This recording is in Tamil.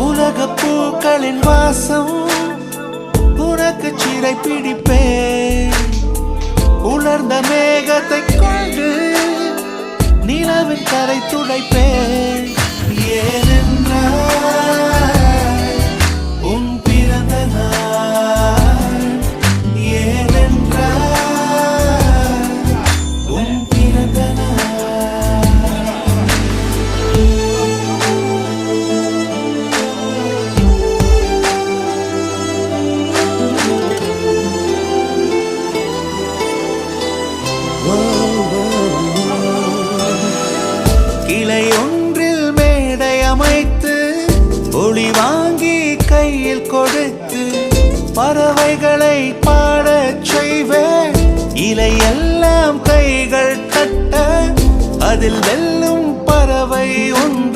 உலக பூக்களின் வாசம் உனக்கு சிறை பிடிப்பேன். உலர்ந்த மேகத்தை கொண்டு நிலவின் கரை துடைப்பேன். ஏனென்றால் உன் பிறந்த நாள், ஏனென்றால் உன் பிறந்த கிளை ஒன்றில் மேடை அமைத்து ஒளி வாங்கி கையில் கொடுத்து பறவைகளை பாடச் செய்வேன். இலையெல்லாம் கைகள் தட்ட அதில் வெல்லும் பறவை ஒன்று